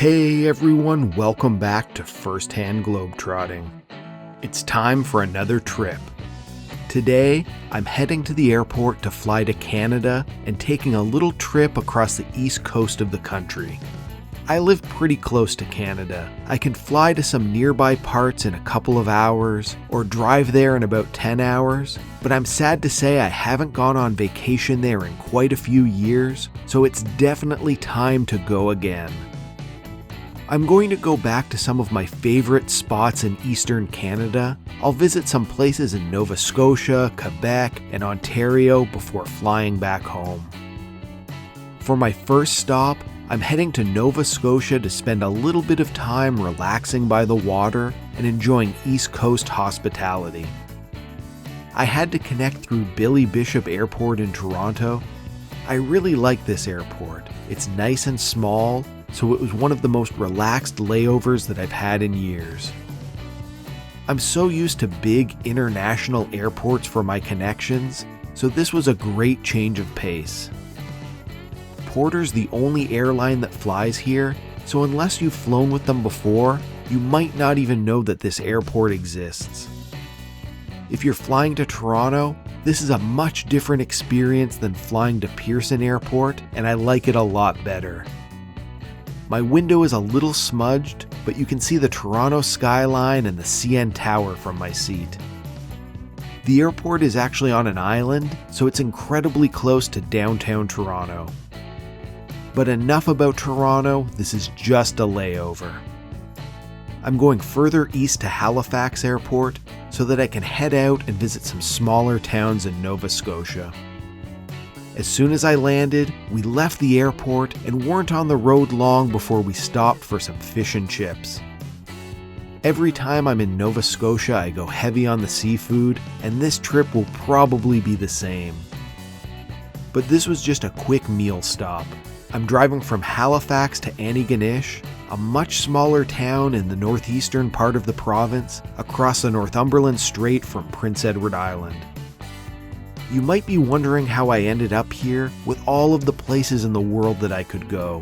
Hey everyone, welcome back to First-Hand Globetrotting. It's time for another trip. Today, I'm heading to the airport to fly to Canada and taking a little trip across the east coast of the country. I live pretty close to Canada. I can fly to some nearby parts in a couple of hours or drive there in about 10 hours, but I'm sad to say I haven't gone on vacation there in quite a few years, so it's definitely time to go again. I'm going to go back to some of my favorite spots in eastern Canada. I'll visit some places in Nova Scotia, Quebec, and Ontario before flying back home. For my first stop, I'm heading to Nova Scotia to spend a little bit of time relaxing by the water and enjoying East Coast hospitality. I had to connect through Billy Bishop Airport in Toronto. I really like this airport. It's nice and small, so it was one of the most relaxed layovers that I've had in years. I'm so used to big international airports for my connections, so this was a great change of pace. Porter's the only airline that flies here, so unless you've flown with them before, you might not even know that this airport exists. If you're flying to Toronto, this is a much different experience than flying to Pearson Airport, and I like it a lot better. My window is a little smudged, but you can see the Toronto skyline and the CN Tower from my seat. The airport is actually on an island, so it's incredibly close to downtown Toronto. But enough about Toronto, this is just a layover. I'm going further east to Halifax Airport so that I can head out and visit some smaller towns in Nova Scotia. As soon as I landed, we left the airport and weren't on the road long before we stopped for some fish and chips. Every time I'm in Nova Scotia, I go heavy on the seafood, and this trip will probably be the same. But this was just a quick meal stop. I'm driving from Halifax to Antigonish, a much smaller town in the northeastern part of the province, across the Northumberland Strait from Prince Edward Island. You might be wondering how I ended up here with all of the places in the world that I could go.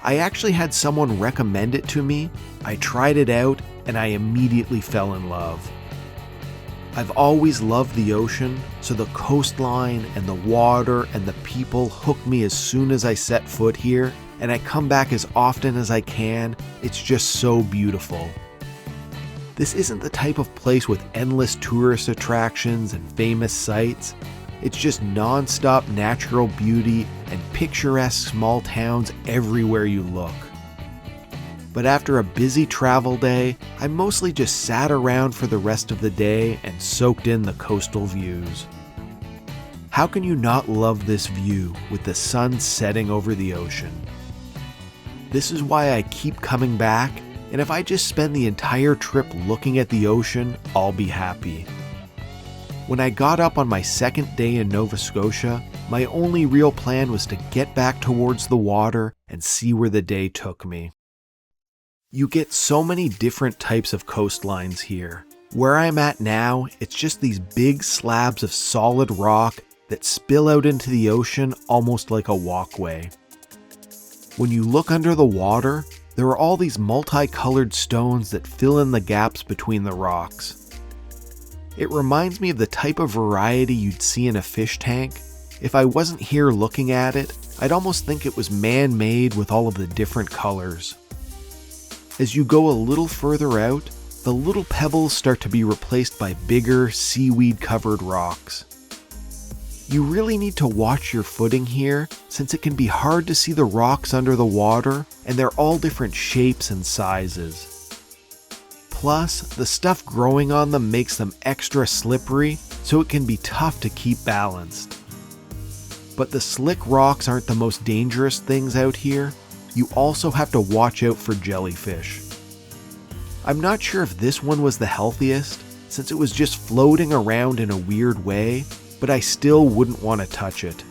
I actually had someone recommend it to me, I tried it out, and I immediately fell in love. I've always loved the ocean, so the coastline and the water and the people hook me as soon as I set foot here, and I come back as often as I can. It's just so beautiful. This isn't the type of place with endless tourist attractions and famous sights. It's just non-stop natural beauty and picturesque small towns everywhere you look. But after a busy travel day, I mostly just sat around for the rest of the day and soaked in the coastal views. How can you not love this view with the sun setting over the ocean? This is why I keep coming back. And if I just spend the entire trip looking at the ocean, I'll be happy. When I got up on my second day in Nova Scotia, my only real plan was to get back towards the water and see where the day took me. You get so many different types of coastlines here. Where I'm at now, it's just these big slabs of solid rock that spill out into the ocean almost like a walkway. When you look under the water, there are all these multicolored stones that fill in the gaps between the rocks. It reminds me of the type of variety you'd see in a fish tank. If I wasn't here looking at it, I'd almost think it was man-made with all of the different colors. As you go a little further out, the little pebbles start to be replaced by bigger, seaweed-covered rocks. You really need to watch your footing here, since it can be hard to see the rocks under the water, and they're all different shapes and sizes. Plus, the stuff growing on them makes them extra slippery, so it can be tough to keep balanced. But the slick rocks aren't the most dangerous things out here. You also have to watch out for jellyfish. I'm not sure if this one was the healthiest, since it was just floating around in a weird way, but I still wouldn't want to touch it.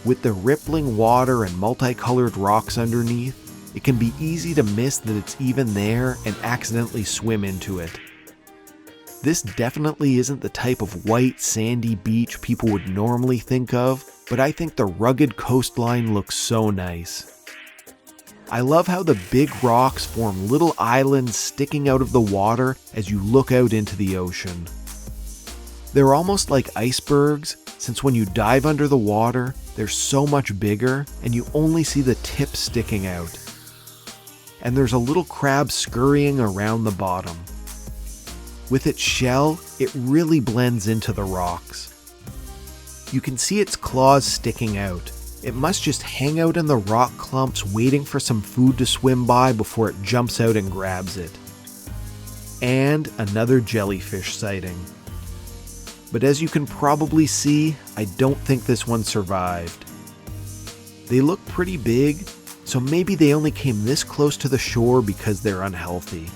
With the rippling water and multicolored rocks underneath, it can be easy to miss that it's even there and accidentally swim into it. This definitely isn't the type of white, sandy beach people would normally think of, but I think the rugged coastline looks so nice. I love how the big rocks form little islands sticking out of the water as you look out into the ocean. They're almost like icebergs, since when you dive under the water, they're so much bigger and you only see the tip sticking out. And there's a little crab scurrying around the bottom. With its shell, it really blends into the rocks. You can see its claws sticking out. It must just hang out in the rock clumps waiting for some food to swim by before it jumps out and grabs it. And another jellyfish sighting. But as you can probably see, I don't think this one survived. They look pretty big, so maybe they only came this close to the shore because they're unhealthy.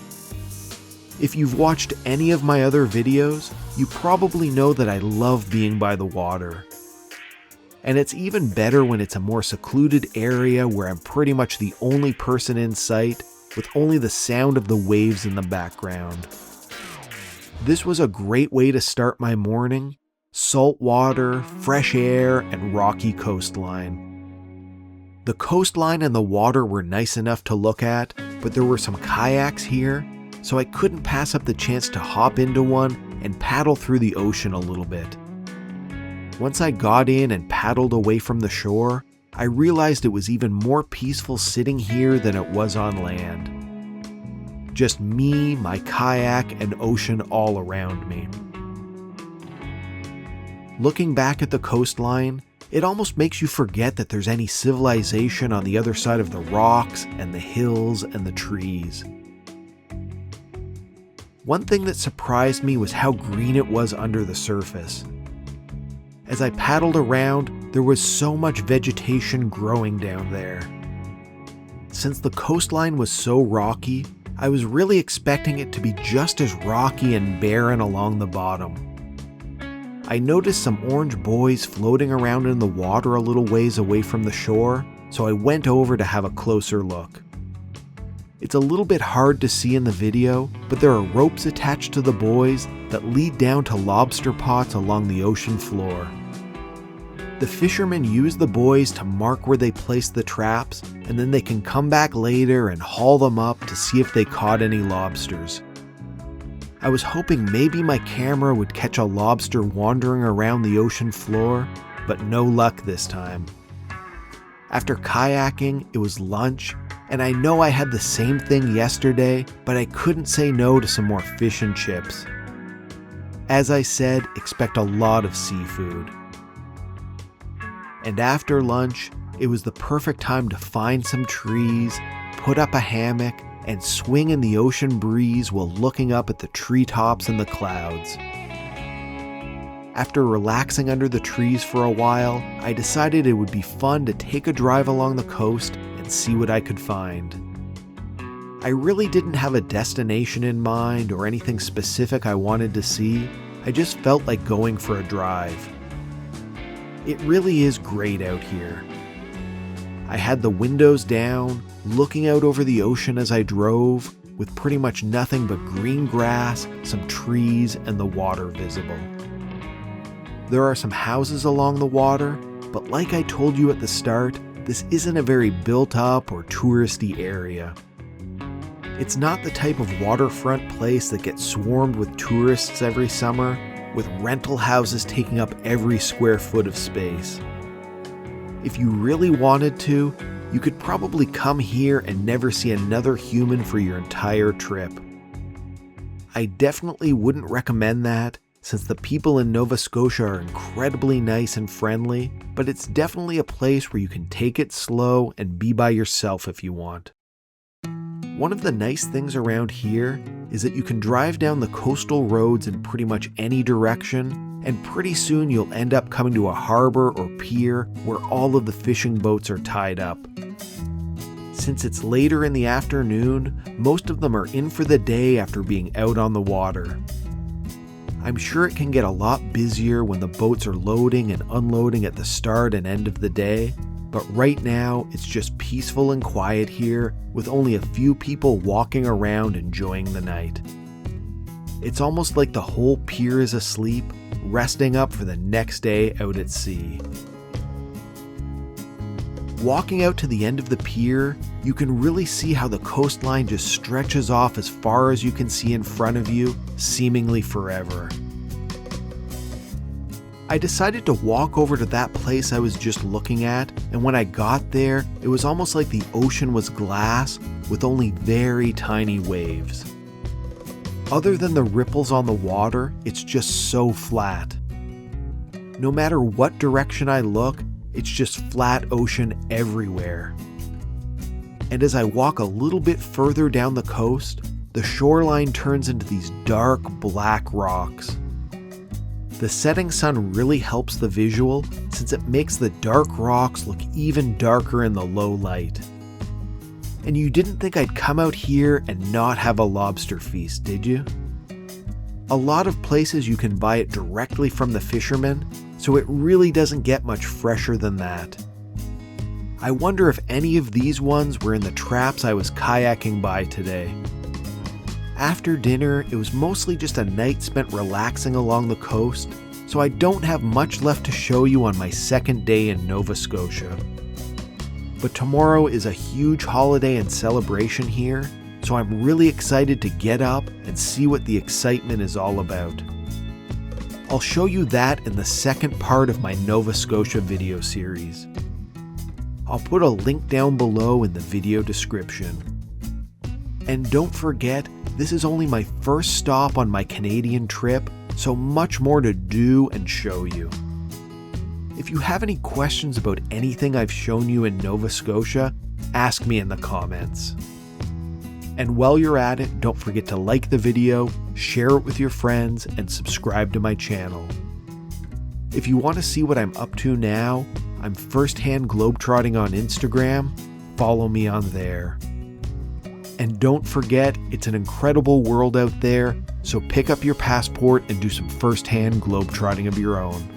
If you've watched any of my other videos, you probably know that I love being by the water. And it's even better when it's a more secluded area where I'm pretty much the only person in sight, with only the sound of the waves in the background. This was a great way to start my morning. Salt water, fresh air, and rocky coastline. The coastline and the water were nice enough to look at, but there were some kayaks here, so I couldn't pass up the chance to hop into one and paddle through the ocean a little bit. Once I got in and paddled away from the shore, I realized it was even more peaceful sitting here than it was on land. Just me, my kayak, and ocean all around me. Looking back at the coastline, it almost makes you forget that there's any civilization on the other side of the rocks and the hills and the trees. One thing that surprised me was how green it was under the surface. As I paddled around, there was so much vegetation growing down there. Since the coastline was so rocky, I was really expecting it to be just as rocky and barren along the bottom. I noticed some orange buoys floating around in the water a little ways away from the shore, so I went over to have a closer look. It's a little bit hard to see in the video, but there are ropes attached to the buoys that lead down to lobster pots along the ocean floor. The fishermen use the buoys to mark where they place the traps, and then they can come back later and haul them up to see if they caught any lobsters. I was hoping maybe my camera would catch a lobster wandering around the ocean floor, but no luck this time. After kayaking, it was lunch, and I know I had the same thing yesterday, but I couldn't say no to some more fish and chips. As I said, expect a lot of seafood. And after lunch, it was the perfect time to find some trees, put up a hammock, and swing in the ocean breeze while looking up at the treetops and the clouds. After relaxing under the trees for a while, I decided it would be fun to take a drive along the coast and see what I could find. I really didn't have a destination in mind or anything specific I wanted to see. I just felt like going for a drive. It really is great out here. I had the windows down, looking out over the ocean as I drove, with pretty much nothing but green grass, some trees, and the water visible. There are some houses along the water, but like I told you at the start, this isn't a very built up or touristy area. It's not the type of waterfront place that gets swarmed with tourists every summer, with rental houses taking up every square foot of space. If you really wanted to, you could probably come here and never see another human for your entire trip. I definitely wouldn't recommend that, since the people in Nova Scotia are incredibly nice and friendly, but it's definitely a place where you can take it slow and be by yourself if you want. One of the nice things around here is that you can drive down the coastal roads in pretty much any direction, and pretty soon you'll end up coming to a harbor or pier where all of the fishing boats are tied up. Since it's later in the afternoon, most of them are in for the day after being out on the water. I'm sure it can get a lot busier when the boats are loading and unloading at the start and end of the day, but right now it's just peaceful and quiet here, with only a few people walking around enjoying the night. It's almost like the whole pier is asleep, resting up for the next day out at sea. Walking out to the end of the pier, you can really see how the coastline just stretches off as far as you can see in front of you, seemingly forever. I decided to walk over to that place I was just looking at, and when I got there, it was almost like the ocean was glass with only very tiny waves. Other than the ripples on the water, it's just so flat. No matter what direction I look, it's just flat ocean everywhere. And as I walk a little bit further down the coast, the shoreline turns into these dark black rocks. The setting sun really helps the visual since it makes the dark rocks look even darker in the low light. And you didn't think I'd come out here and not have a lobster feast, did you? A lot of places you can buy it directly from the fishermen, so it really doesn't get much fresher than that. I wonder if any of these ones were in the traps I was kayaking by today. After dinner, it was mostly just a night spent relaxing along the coast, so I don't have much left to show you on my second day in Nova Scotia. But tomorrow is a huge holiday and celebration here, so I'm really excited to get up and see what the excitement is all about. I'll show you that in the second part of my Nova Scotia video series. I'll put a link down below in the video description. And don't forget, this is only my first stop on my Canadian trip, so much more to do and show you. If you have any questions about anything I've shown you in Nova Scotia, ask me in the comments. And while you're at it, don't forget to like the video, share it with your friends, and subscribe to my channel. If you want to see what I'm up to now, I'm firsthand Globetrotting on Instagram. Follow me on there. And don't forget, it's an incredible world out there, so pick up your passport and do some firsthand Globetrotting of your own.